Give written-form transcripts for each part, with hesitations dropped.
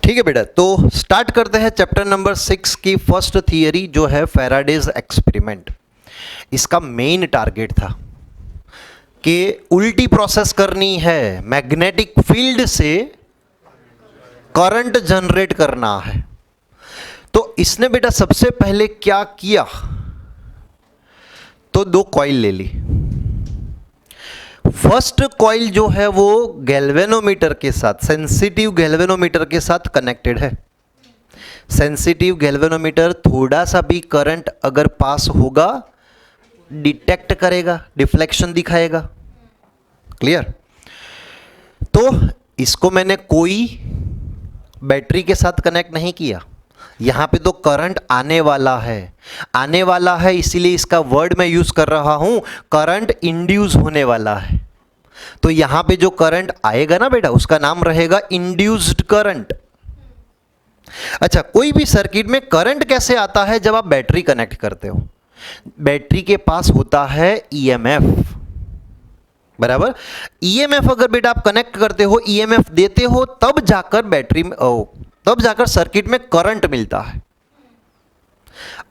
ठीक है बेटा, तो स्टार्ट करते हैं चैप्टर नंबर 6 की फर्स्ट थियरी जो है फैराडेज एक्सपेरिमेंट। इसका मेन टारगेट था कि उल्टी प्रोसेस करनी है, मैग्नेटिक फील्ड से करंट जनरेट करना है। तो इसने बेटा सबसे पहले क्या किया, तो दो कॉइल ले ली। फर्स्ट कॉइल जो है वो गैल्वेनोमीटर के साथ, सेंसिटिव गैल्वेनोमीटर के साथ कनेक्टेड है। सेंसिटिव गैल्वेनोमीटर थोड़ा सा भी करंट अगर पास होगा डिटेक्ट करेगा, डिफ्लेक्शन दिखाएगा। क्लियर? तो इसको मैंने कोई बैटरी के साथ कनेक्ट नहीं किया। यहां पे तो करंट आने वाला है, इसीलिए इसका वर्ड मैं यूज कर रहा हूं, करंट इंड्यूस होने वाला है। तो यहां पे जो करंट आएगा ना बेटा, उसका नाम रहेगा इंड्यूस्ड करंट। अच्छा, कोई भी सर्किट में करंट कैसे आता है? जब आप बैटरी कनेक्ट करते हो, बैटरी के पास होता है ईएमएफ, बराबर। ईएमएफ अगर बेटा आप कनेक्ट करते हो, ईएमएफ देते हो, तब जाकर सर्किट में करंट मिलता है।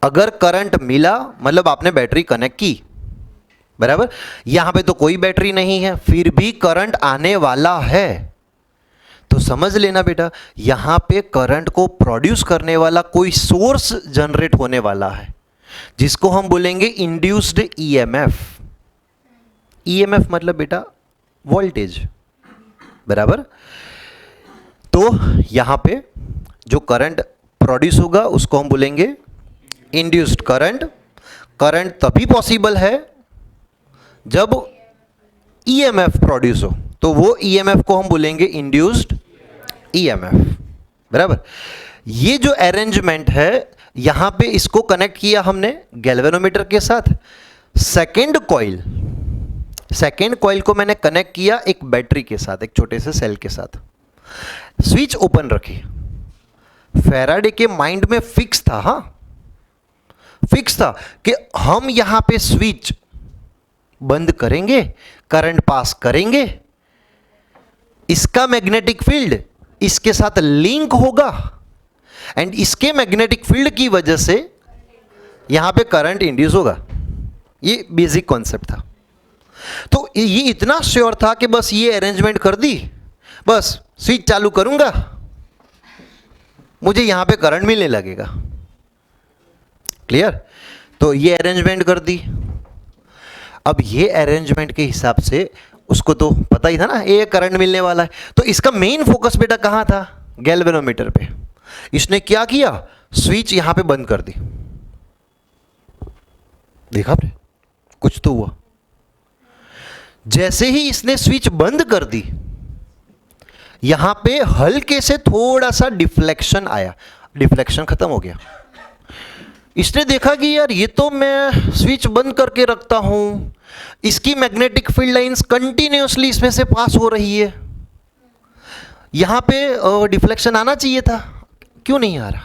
अगर करंट मिला मतलब आपने बैटरी कनेक्ट की, बराबर। यहां पे तो कोई बैटरी नहीं है, फिर भी करंट आने वाला है। तो समझ लेना बेटा, यहां पे करंट को प्रोड्यूस करने वाला कोई सोर्स जनरेट होने वाला है, जिसको हम बोलेंगे इंड्यूस्ड ईएमएफ। ईएमएफ मतलब बेटा वोल्टेज, बराबर। तो यहां पे जो करंट प्रोड्यूस होगा उसको हम बोलेंगे इंड्यूस्ड करंट। करंट तभी पॉसिबल है जब ईएमएफ प्रोड्यूस हो, तो वो ईएमएफ को हम बोलेंगे इंड्यूस्ड ईएमएफ, बराबर। ये जो अरेंजमेंट है, यहां पे इसको कनेक्ट किया हमने गैल्वेनोमीटर के साथ। सेकेंड कॉइल को मैंने कनेक्ट किया एक बैटरी के साथ, एक छोटे से सेल के साथ। स्विच ओपन रखी। फैराडे के माइंड में फिक्स था कि हम यहां पे स्विच बंद करेंगे, करंट पास करेंगे, इसका मैग्नेटिक फील्ड इसके साथ लिंक होगा एंड इसके मैग्नेटिक फील्ड की वजह से यहां पे करंट इंड्यूस होगा। ये बेसिक कॉन्सेप्ट था। तो ये इतना श्योर था कि बस ये अरेंजमेंट कर दी, बस स्विच चालू करूंगा, मुझे यहां पे करंट मिलने लगेगा। क्लियर? तो ये अरेंजमेंट कर दी। अब ये अरेंजमेंट के हिसाब से उसको तो पता ही था ना ये करंट मिलने वाला है। तो इसका मेन फोकस बेटा कहां था? गैल्वेनोमीटर पे। इसने क्या किया? स्विच यहां पे बंद कर दी। देखा आपने? कुछ तो हुआ। जैसे ही इसने स्विच बंद कर दी, यहां पे हल्के से थोड़ा सा डिफ्लेक्शन आया, डिफ्लेक्शन खत्म हो गया। इसने देखा कि यार ये तो मैं स्विच बंद करके रखता हूं, इसकी मैग्नेटिक फील्ड लाइंस कंटिन्यूअसली इसमें से पास हो रही है, यहां पे डिफ्लेक्शन आना चाहिए था, क्यों नहीं आ रहा?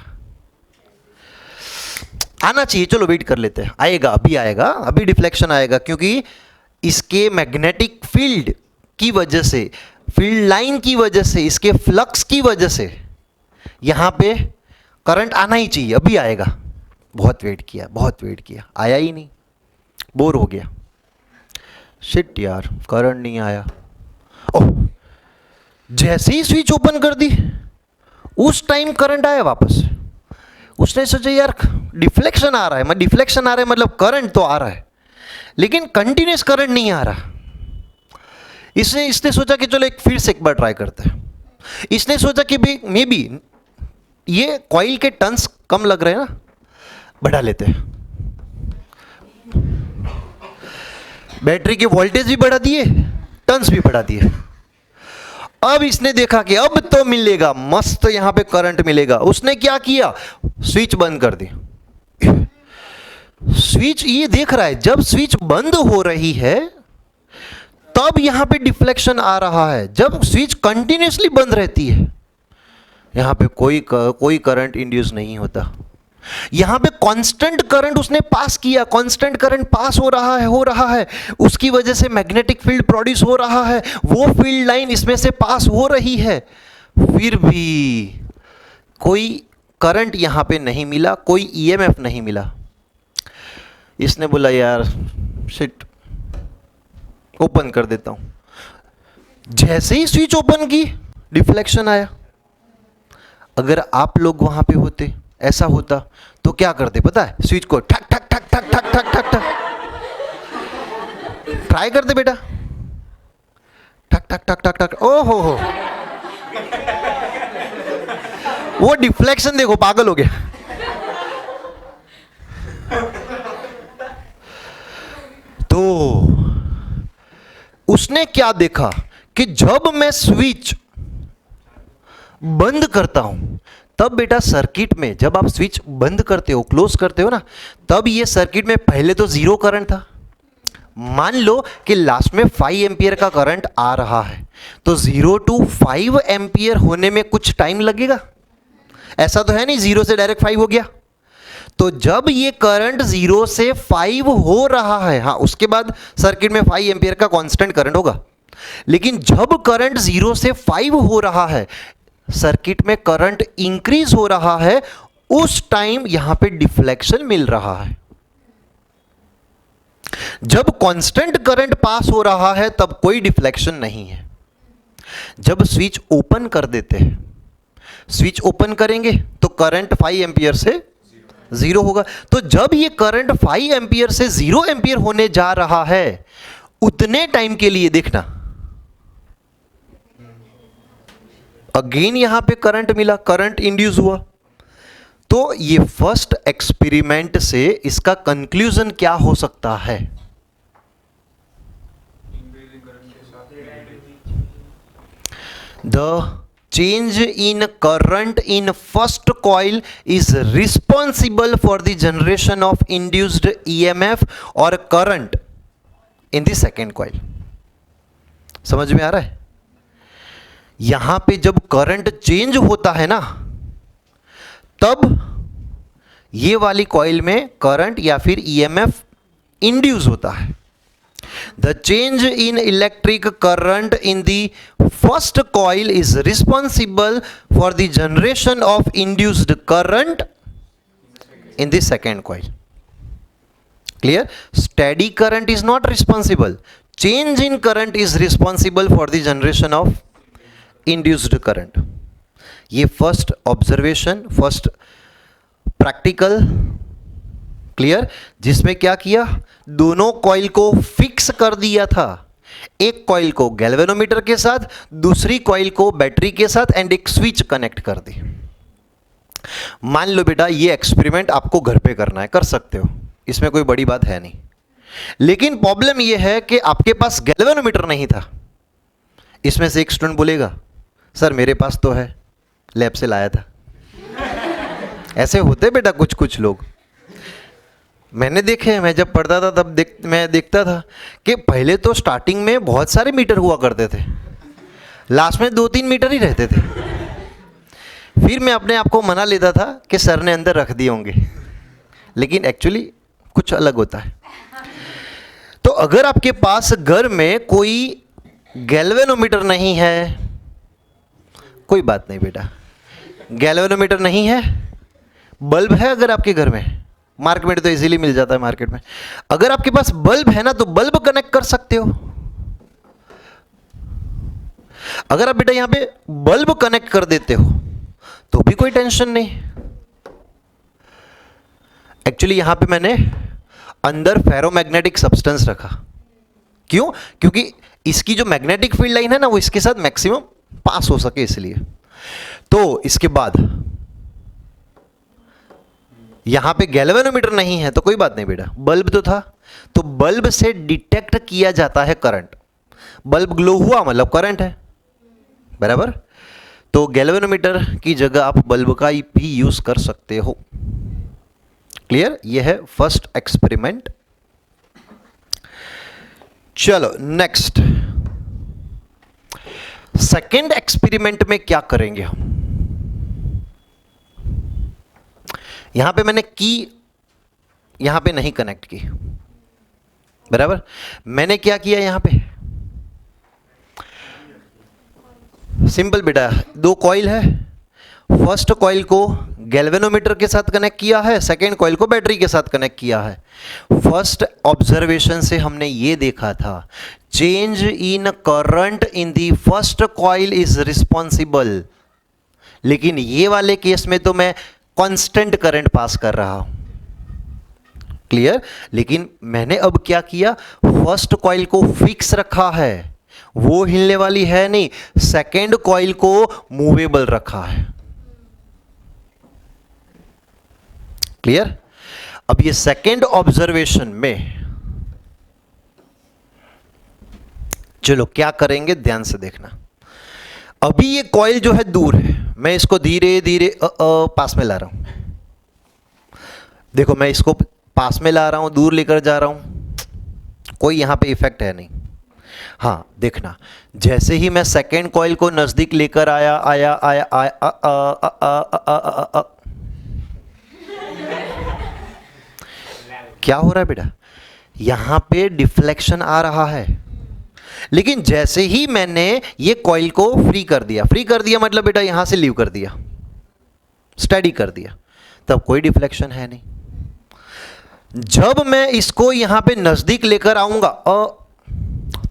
आना चाहिए, चलो वेट कर लेते हैं, आएगा, अभी डिफ्लेक्शन आएगा, क्योंकि इसके मैग्नेटिक फील्ड की वजह से, फील्ड लाइन की वजह से, इसके फ्लक्स की वजह से यहां पे करंट आना ही चाहिए, अभी आएगा। बहुत वेट किया, आया ही नहीं, बोर हो गया। शिट यार, करंट नहीं आया। ओह, जैसे ही स्विच ओपन कर दी उस टाइम करंट आया वापस। उसने सोचा यार डिफ्लेक्शन आ रहा है, मतलब करंट तो आ रहा है, लेकिन कंटिन्यूस करंट नहीं आ रहा। इसने सोचा कि चलो फिर से एक बार ट्राई करते हैं। इसने सोचा कि भी मे बी ये कॉइल के टर्न्स कम लग रहे हैं ना, बढ़ा लेते हैं। बैटरी के वोल्टेज भी बढ़ा दिए, टर्न्स भी बढ़ा दिए। अब इसने देखा कि अब तो मिलेगा, मस्त यहां पे करंट मिलेगा। उसने क्या किया? स्विच बंद कर दी। स्विच ये देख रहा है, जब स्विच बंद हो रही है तब यहां पे डिफ्लेक्शन आ रहा है। जब स्विच कंटिन्यूअसली बंद रहती है, यहां पे कोई करंट इंड्यूस नहीं होता। यहां पे कांस्टेंट करंट उसने पास किया, कांस्टेंट करंट पास हो रहा है, उसकी वजह से मैग्नेटिक फील्ड प्रोड्यूस हो रहा है, वो फील्ड लाइन इसमें से पास हो रही है, फिर भी कोई करंट यहाँ पे नहीं मिला, कोई ईएमएफ नहीं मिला। इसने बोला यार शिट, ओपन कर देता हूँ। जैसे ही स्विच ओपन की डिफ्लेक्शन आया। अगर आप लोग वहां पे होते, ऐसा होता तो क्या करते पता है? स्विच को ठक ठक ठक ठक ठक ठक ठक ठक ट्राई करते बेटा, ठक ठक ठक ठक ठक। ओ हो, वो डिफ्लेक्शन देखो, पागल हो गया। तो उसने क्या देखा कि जब मैं स्विच बंद करता हूं, तब बेटा सर्किट में जब आप स्विच बंद करते हो, क्लोज करते हो ना, तब ये सर्किट में पहले तो जीरो करंट था। मान लो कि लास्ट में 5 एम्पियर का करंट आ रहा है, तो 0 to 5 एम्पियर होने में कुछ टाइम लगेगा? ऐसा तो है नहीं 0 से डायरेक्ट 5 हो गया। तो जब ये करंट 0 से 5 हो रहा है, हाँ, उसके बाद सर्किट में 5 एम्पियर का कांस्टेंट करंट होगा। लेकिन जब करंट 0 से 5 हो रहा है, सर्किट में करंट इंक्रीज हो रहा है, उस टाइम यहां पे डिफ्लेक्शन मिल रहा है। जब कांस्टेंट करंट पास हो रहा है तब कोई डिफ्लेक्शन नहीं है। जब स्विच ओपन कर देते हैं, स्विच ओपन करेंगे तो करंट 5 एम्पियर से 0 होगा। तो जब ये करंट 5 एम्पियर से 0 एम्पियर होने जा रहा है, उतने टाइम के लिए देखना, अगेन यहां पे करंट मिला, करंट इंड्यूस हुआ। तो ये फर्स्ट एक्सपेरिमेंट से इसका कंक्लूजन क्या हो सकता है? The change in current in first coil is responsible for the generation of induced EMF or current in the second coil। समझ में आ रहा है? यहां पे जब करंट चेंज होता है ना, तब ये वाली कॉइल में करंट या फिर EMF इंड्यूस होता है। The change in electric current in the first coil is responsible for the generation of induced current in the second coil। Clear? Steady current is not responsible. Change in current is responsible for the generation of induced current। ये first observation, first practical, clear, जिसमें क्या किया, दोनों coil को fix कर दिया था। एक कॉइल को गैल्वेनोमीटर के साथ, दूसरी कॉइल को बैटरी के साथ, एंड एक स्विच कनेक्ट कर दी। मान लो बेटा ये एक्सपेरिमेंट आपको घर पे करना है, कर सकते हो, इसमें कोई बड़ी बात है नहीं। लेकिन प्रॉब्लम यह है कि आपके पास गैल्वेनोमीटर नहीं था। इसमें से एक स्टूडेंट बोलेगा सर मेरे पास तो है, लैब से लाया था। ऐसे होते बेटा कुछ कुछ लोग, मैंने देखे। मैं जब पढ़ता था तब मैं देखता था कि पहले तो स्टार्टिंग में बहुत सारे मीटर हुआ करते थे, लास्ट में 2-3 मीटर ही रहते थे। फिर मैं अपने आप को मना लेता था कि सर ने अंदर रख दिए होंगे, लेकिन एक्चुअली कुछ अलग होता है। तो अगर आपके पास घर में कोई गैल्वेनोमीटर नहीं है, कोई बात नहीं बेटा, गैल्वेनोमीटर नहीं है, बल्ब है अगर आपके घर में, मार्केट में तो इजीली मिल जाता है मार्केट में। अगर आपके पास बल्ब है ना, तो बल्ब कनेक्ट कर सकते हो। अगर आप बेटा यहां पे बल्ब कनेक्ट कर देते हो तो भी कोई टेंशन नहीं। एक्चुअली यहां पे मैंने अंदर फेरोमैग्नेटिक सब्सटेंस रखा। क्यों? क्योंकि इसकी जो मैग्नेटिक फील्ड लाइन है ना, वो इसके साथ मैक्सिमम पास हो सके इसलिए। तो इसके बाद यहां पे गैल्वेनोमीटर नहीं है तो कोई बात नहीं बेटा, बल्ब तो था, तो बल्ब से डिटेक्ट किया जाता है करंट। बल्ब ग्लो हुआ मतलब करंट है, बराबर। तो गैल्वेनोमीटर की जगह आप बल्ब का भी यूज कर सकते हो। क्लियर? यह है फर्स्ट एक्सपेरिमेंट। चलो नेक्स्ट, सेकेंड एक्सपेरिमेंट में क्या करेंगे हम? यहां पे मैंने की यहां पे नहीं कनेक्ट की, बराबर। मैंने क्या किया यहां पे, सिंपल बेटा, 2 कॉइल है, फर्स्ट कॉइल को गैल्वेनोमीटर के साथ कनेक्ट किया है, सेकेंड कॉइल को बैटरी के साथ कनेक्ट किया है। फर्स्ट ऑब्जर्वेशन से हमने ये देखा था change in current in the first coil is responsible, लेकिन ये वाले केस में तो मैं कांस्टेंट करंट पास कर रहा हूं, क्लियर। लेकिन मैंने अब क्या किया, फर्स्ट कॉइल को फिक्स रखा है, वो हिलने वाली है नहीं, सेकेंड कॉइल को मूवेबल रखा है, क्लियर। अब ये सेकेंड ऑब्जर्वेशन में चलो क्या करेंगे, ध्यान से देखना। अभी ये कॉइल जो है दूर है, मैं इसको धीरे धीरे पास में ला रहा हूं। देखो मैं इसको पास में ला रहा हूं, दूर लेकर जा रहा हूं, कोई यहां पे इफेक्ट है नहीं। हाँ देखना, जैसे ही मैं सेकेंड कॉइल को नजदीक लेकर आया आया आया आया क्या हो रहा है बेटा, यहां पे डिफ्लेक्शन आ रहा है। लेकिन जैसे ही मैंने ये कॉइल को फ्री कर दिया मतलब बेटा यहां से लीव कर दिया, स्टडी कर दिया, तब कोई डिफ्लेक्शन है नहीं। जब मैं इसको यहां पे नजदीक लेकर आऊंगा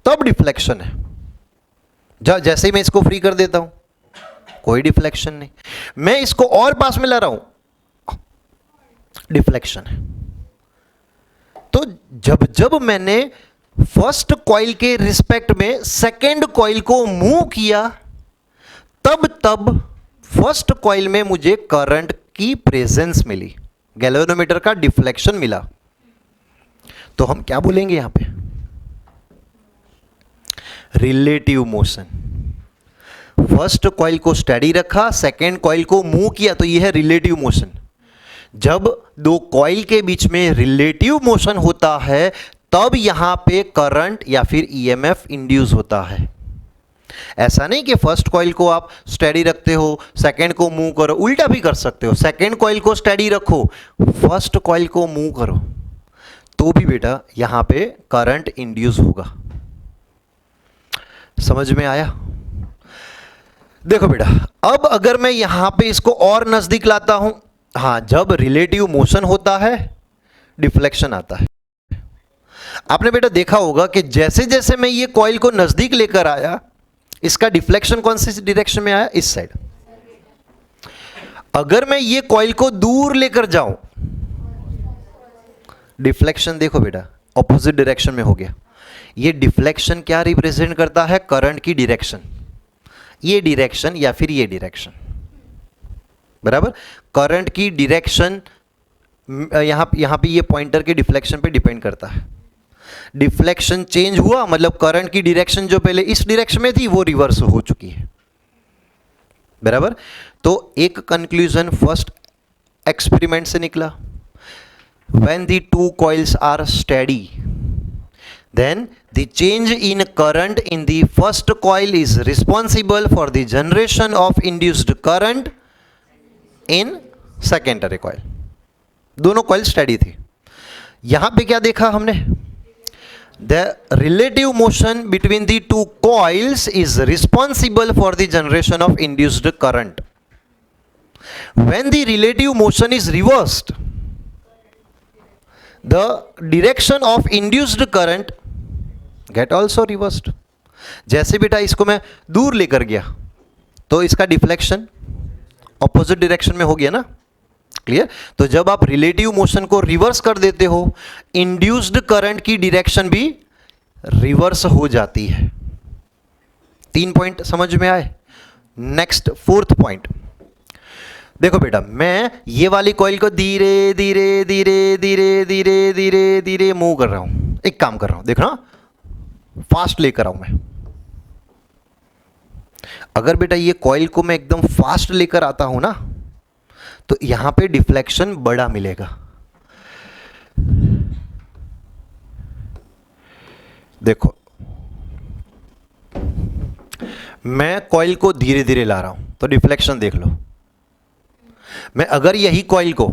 तब डिफ्लेक्शन है। जैसे ही मैं इसको फ्री कर देता हूं कोई डिफ्लेक्शन नहीं, मैं इसको और पास में ला रहा हूं डिफ्लेक्शन है। तो जब जब मैंने फर्स्ट कॉइल के रिस्पेक्ट में सेकेंड कॉइल को मूव किया, तब तब फर्स्ट कॉइल में मुझे करंट की प्रेजेंस मिली, गैल्वेनोमीटर का डिफ्लेक्शन मिला। तो हम क्या बोलेंगे यहां पे, रिलेटिव मोशन। फर्स्ट कॉइल को स्टडी रखा, सेकेंड कॉइल को मूव किया, तो यह है रिलेटिव मोशन। जब दो कॉइल के बीच में रिलेटिव मोशन होता है तब यहां पे करंट या फिर ईएमएफ इंड्यूस होता है। ऐसा नहीं कि फर्स्ट कॉइल को आप स्टेडी रखते हो, सेकेंड को मूव करो, उल्टा भी कर सकते हो, सेकेंड कॉइल को स्टेडी रखो, फर्स्ट कॉइल को मूव करो, तो भी बेटा यहां पे करंट इंड्यूस होगा। समझ में आया? देखो बेटा, अब अगर मैं यहां पे इसको और नजदीक लाता हूं, हाँ, जब रिलेटिव मोशन होता है डिफ्लेक्शन आता है। आपने बेटा देखा होगा कि जैसे जैसे मैं ये कॉइल को नजदीक लेकर आया, इसका डिफ्लेक्शन कौन सी डायरेक्शन में आया, इस साइड। अगर मैं ये कॉइल को दूर लेकर जाऊं, डिफ्लेक्शन देखो बेटा ऑपोजिट डायरेक्शन में हो गया। ये डिफ्लेक्शन क्या रिप्रेजेंट करता है, करंट की डायरेक्शन, ये डायरेक्शन या फिर ये डायरेक्शन, बराबर। करंट की डायरेक्शन यहां पे ये पॉइंटर के डिफ्लेक्शन पे डिपेंड करता है। डिफ्लेक्शन चेंज हुआ मतलब करंट की डायरेक्शन जो पहले इस डायरेक्शन में थी वो रिवर्स हो चुकी है, बराबर। तो एक कंक्लूजन फर्स्ट एक्सपेरिमेंट से निकला, when the two coils are steady then the change in current in the first coil is responsible for the generation of induced current in secondary coil। दोनों कॉइल स्टेडी थी। यहां पे क्या देखा हमने, the relative motion between the two coils is responsible for the generation of induced current। when the relative motion is reversed, the direction of induced current get also reversed। जैसे बेटा इसको मैं दूर लेकर गया तो इसका डिफ्लेक्शन ऑपोजिट डायरेक्शन में हो गया ना, क्लियर। तो जब आप रिलेटिव मोशन को रिवर्स कर देते हो, इंड्यूस्ड करंट की डायरेक्शन भी रिवर्स हो जाती है। 3 पॉइंट समझ में आए। नेक्स्ट फोर्थ पॉइंट देखो बेटा, मैं ये वाली कॉइल को धीरे धीरे धीरे धीरे धीरे धीरे धीरे मूव कर रहा हूं। एक काम कर रहा हूं, देखना फास्ट लेकर आऊं मैं। अगर बेटा ये कॉइल को मैं एकदम फास्ट लेकर आता हूं ना, तो यहां पे डिफ्लेक्शन बड़ा मिलेगा। देखो मैं कॉइल को धीरे धीरे ला रहा हूं तो डिफ्लेक्शन देख लो। मैं अगर यही कॉइल को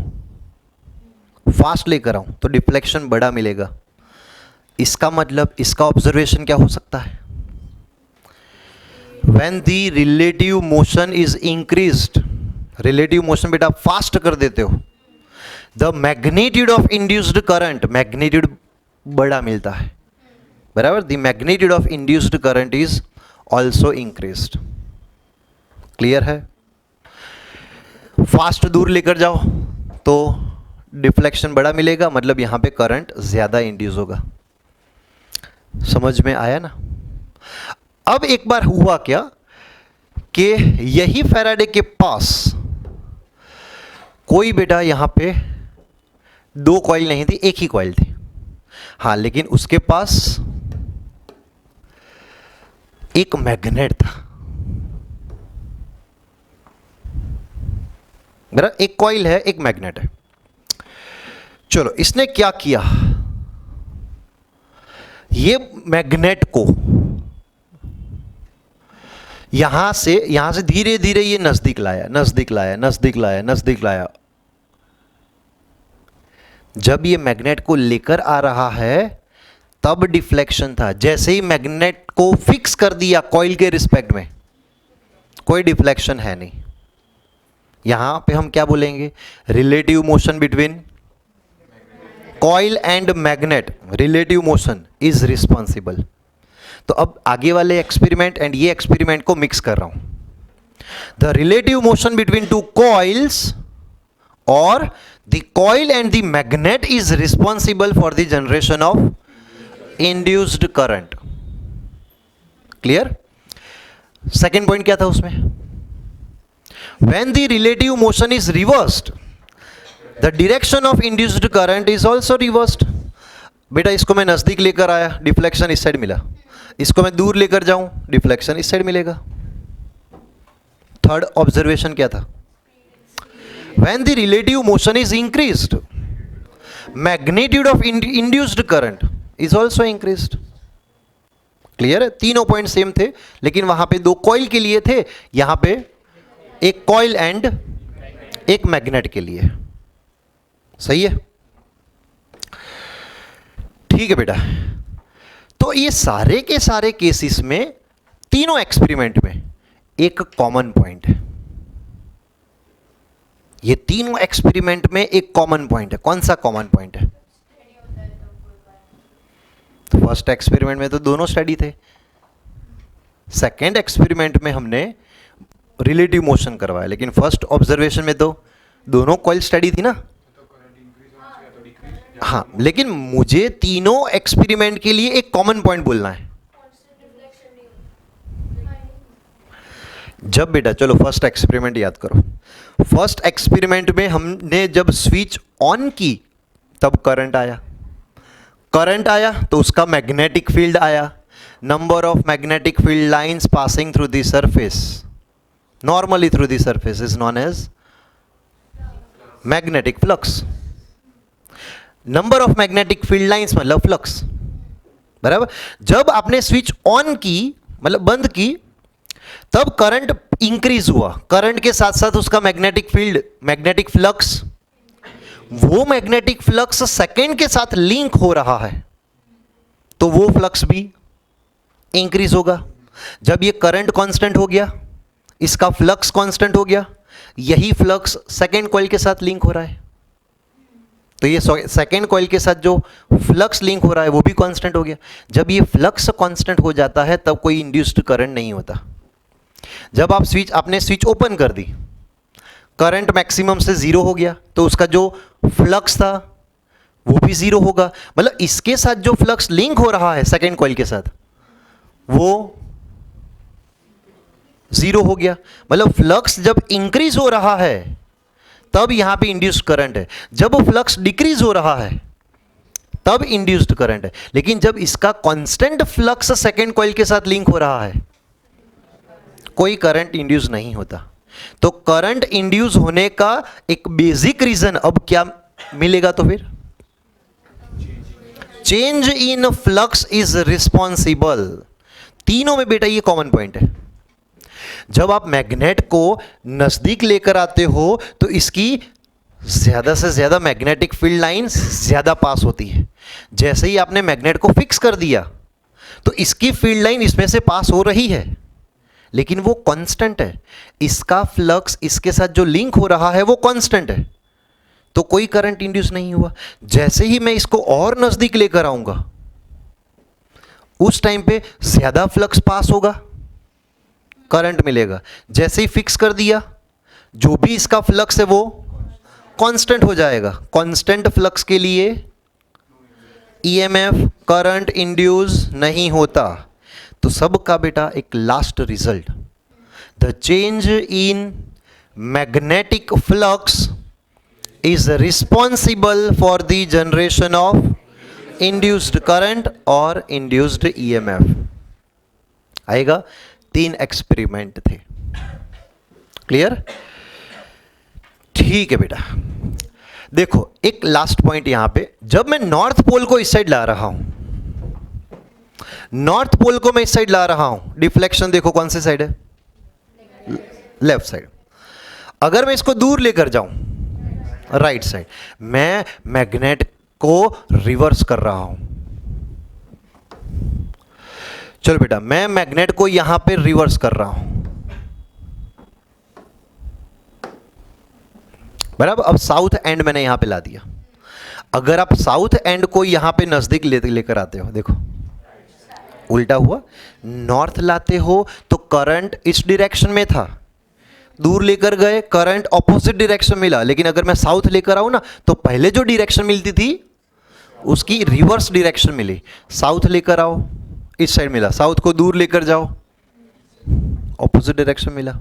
फास्ट लेकर आऊं तो डिफ्लेक्शन बड़ा मिलेगा। इसका मतलब इसका ऑब्जर्वेशन क्या हो सकता है, when the relative motion is increased relative motion बेटा आप फास्ट कर देते हो, the magnitude of induced current, magnitude बड़ा मिलता है, बराबर, the magnitude of induced current is also increased. Clear है? फास्ट दूर लेकर जाओ तो डिफ्लेक्शन बड़ा मिलेगा, मतलब यहां पे करंट ज्यादा इंड्यूस होगा। समझ में आया ना? अब एक बार हुआ क्या कि यही फैराडे के पास कोई बेटा यहां पे दो कॉइल नहीं थी, एक ही कॉइल थी, हाँ, लेकिन उसके पास एक मैग्नेट था, मेरा एक कॉइल है, एक मैग्नेट है। चलो, इसने क्या किया, ये मैग्नेट को यहां से धीरे धीरे ये नजदीक लाया, नजदीक लाया, नजदीक लाया, नजदीक लाया। जब ये मैग्नेट को लेकर आ रहा है तब डिफ्लेक्शन था, जैसे ही मैग्नेट को फिक्स कर दिया कॉइल के रिस्पेक्ट में, कोई डिफ्लेक्शन है नहीं। यहां पे हम क्या बोलेंगे, relative motion between coil and magnet, relative motion is responsible. तो अब आगे वाले एक्सपेरिमेंट एंड ये एक्सपेरिमेंट को मिक्स कर रहा हूं। The relative motion between two coils और the coil and the magnet is responsible for the generation of induced current. Clear? Second point क्या था उसमें, when the relative motion is reversed the direction of induced current is also reversed। बेटा इसको मैं नजदीक लेकर आया, डिफ्लेक्शन इस साइड मिला, इसको मैं दूर लेकर जाऊं, डिफ्लेक्शन इस साइड मिलेगा। थर्ड ऑब्जर्वेशन क्या था, when the relative motion is increased magnitude of induced current is also increased। Clear है? तीनों पॉइंट सेम थे, लेकिन वहां पे दो कॉइल के लिए थे, यहां पे एक कॉइल एंड एक मैग्नेट के लिए। सही है? ठीक है बेटा। तो ये सारे के सारे केसेस में, तीनों एक्सपेरिमेंट में एक कॉमन पॉइंट है, ये तीनों एक्सपेरिमेंट में एक कॉमन पॉइंट है। कौन सा कॉमन पॉइंट है? तो फर्स्ट एक्सपेरिमेंट में तो दोनों स्टडी थे, सेकेंड एक्सपेरिमेंट में हमने रिलेटिव मोशन करवाया, लेकिन फर्स्ट ऑब्जर्वेशन में तो दोनों कॉइल स्टडी थी ना। हाँ, लेकिन मुझे तीनों एक्सपेरिमेंट के लिए एक कॉमन पॉइंट बोलना है। जब बेटा, चलो फर्स्ट एक्सपेरिमेंट याद करो, फर्स्ट एक्सपेरिमेंट में हमने जब स्विच ऑन की तब करंट आया, करंट आया तो उसका मैग्नेटिक फील्ड आया, number of magnetic field lines passing through the surface, normally through the surface is known as magnetic flux। number of magnetic field lines मतलब फ्लक्स, बराबर। जब आपने स्विच ऑन की मतलब बंद की तब करंट इंक्रीज हुआ, करंट के साथ साथ उसका मैग्नेटिक फील्ड, मैग्नेटिक फ्लक्स, वो मैग्नेटिक फ्लक्स सेकेंड के साथ लिंक हो रहा है तो वो फ्लक्स भी इंक्रीज होगा। जब ये करंट कांस्टेंट हो गया, इसका फ्लक्स कांस्टेंट हो गया, यही फ्लक्स सेकेंड कॉइल के साथ लिंक हो रहा है, तो ये सेकेंड कॉइल के साथ जो फ्लक्स लिंक हो रहा है वो भी कांस्टेंट हो गया। जब ये फ्लक्स कांस्टेंट हो जाता है तब कोई इंड्यूस्ड करंट नहीं होता। जब आप आपने स्विच ओपन कर दी, करंट मैक्सिमम से जीरो हो गया तो उसका जो फ्लक्स था वो भी जीरो होगा, मतलब इसके साथ जो फ्लक्स लिंक हो रहा है सेकेंड कॉइल के साथ वो जीरो हो गया। मतलब फ्लक्स जब इंक्रीज हो रहा है तब यहां पे इंड्यूस्ड करंट है, जब वो फ्लक्स डिक्रीज हो रहा है तब इंड्यूस्ड करंट है। लेकिन जब इसका कांस्टेंट फ्लक्स सेकेंड कॉइल के साथ लिंक हो रहा है कोई करंट इंड्यूस नहीं होता। तो करंट इंड्यूस होने का एक बेसिक रीजन अब क्या मिलेगा, तो फिर change in flux is responsible. तीनों में बेटा ये कॉमन पॉइंट है। जब आप मैग्नेट को नजदीक लेकर आते हो तो इसकी ज्यादा से ज्यादा मैग्नेटिक फील्ड लाइंस ज्यादा पास होती है। जैसे ही आपने मैग्नेट को फिक्स कर दिया तो इसकी फील्ड लाइन इसमें से पास हो रही है, लेकिन वो कांस्टेंट है, इसका फ्लक्स इसके साथ जो लिंक हो रहा है वो कांस्टेंट है, तो कोई करंट इंड्यूस नहीं हुआ। जैसे ही मैं इसको और नजदीक लेकर आऊंगा उस टाइम पे ज्यादा फ्लक्स पास होगा, करंट मिलेगा। जैसे ही फिक्स कर दिया, जो भी इसका फ्लक्स है वो कांस्टेंट हो जाएगा। कांस्टेंट फ्लक्स के लिए ईएमएफ करंट इंड्यूस नहीं होता। तो सब का बेटा एक last result, the change in magnetic flux is responsible for the generation of induced current और induced EMF। आएगा। 3 एक्सपेरिमेंट थे, क्लियर? ठीक है बेटा। देखो एक लास्ट पॉइंट यहां पे, जब मैं नॉर्थ पोल को इस साइड ला रहा हूं, नॉर्थ पोल को मैं इस साइड ला रहा हूं, डिफ्लेक्शन देखो कौन सी साइड है? Left side. अगर मैं इसको दूर लेकर जाऊं राइट साइड, मैं मैग्नेट को रिवर्स कर रहा हूं। चलो बेटा, मैं मैग्नेट को यहां पे रिवर्स कर रहा हूं, बराबर। अब साउथ एंड मैंने यहां पे ला दिया। अगर आप साउथ एंड को यहां पे नजदीक लेकर आते हो, देखो उल्टा हुआ, नॉर्थ लाते हो तो करंट इस डायरेक्शन में था, दूर लेकर गए करंट ऑपोजिट डायरेक्शन मिला। लेकिन अगर मैं साउथ लेकर आऊं ना, तो पहले जो डायरेक्शन मिलती थी उसकी रिवर्स डायरेक्शन मिली। साउथ लेकर आओ, इस साइड मिला, साउथ को दूर लेकर जाओ, ऑपोजिट डायरेक्शन मिला।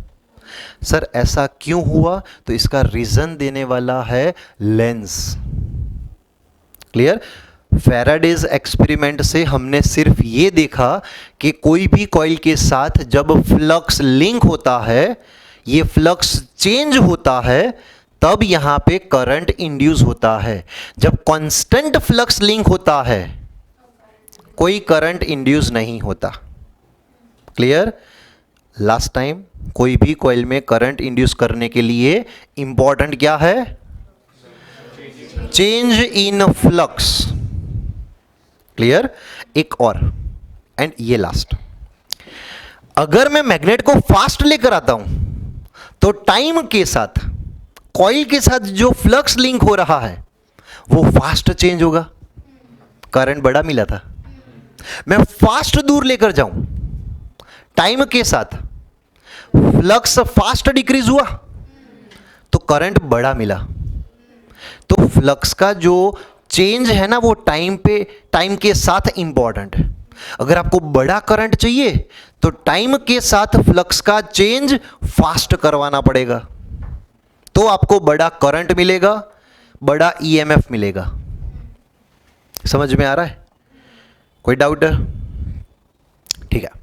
सर ऐसा क्यों हुआ? तो इसका रीजन देने वाला है लेंस। क्लियर? फैराडेज एक्सपेरिमेंट से हमने सिर्फ ये देखा कि कोई भी कॉइल के साथ जब फ्लक्स लिंक होता है, ये फ्लक्स चेंज होता है, तब यहां पे करंट इंड्यूस होता है। जब कांस्टेंट फ्लक्स लिंक होता है कोई करंट इंड्यूस नहीं होता। क्लियर? लास्ट टाइम कोई भी कॉइल में करंट इंड्यूस करने के लिए इंपॉर्टेंट क्या है? Change in flux. क्लियर? एक और, एंड ये लास्ट, अगर मैं मैग्नेट को फास्ट लेकर आता हूं तो टाइम के साथ कॉइल के साथ जो फ्लक्स लिंक हो रहा है वो फास्ट चेंज होगा। करंट बड़ा मिला था, मैं फास्ट दूर लेकर जाऊं, टाइम के साथ फ्लक्स फास्ट डिक्रीज हुआ तो करंट बड़ा मिला। तो फ्लक्स का जो चेंज है ना वो टाइम के साथ इंपॉर्टेंट है। अगर आपको बड़ा करंट चाहिए तो टाइम के साथ फ्लक्स का चेंज फास्ट करवाना पड़ेगा, तो आपको बड़ा करंट मिलेगा, बड़ा ईएमएफ मिलेगा। समझ में आ रहा है? कोई डाउट? ठीक है।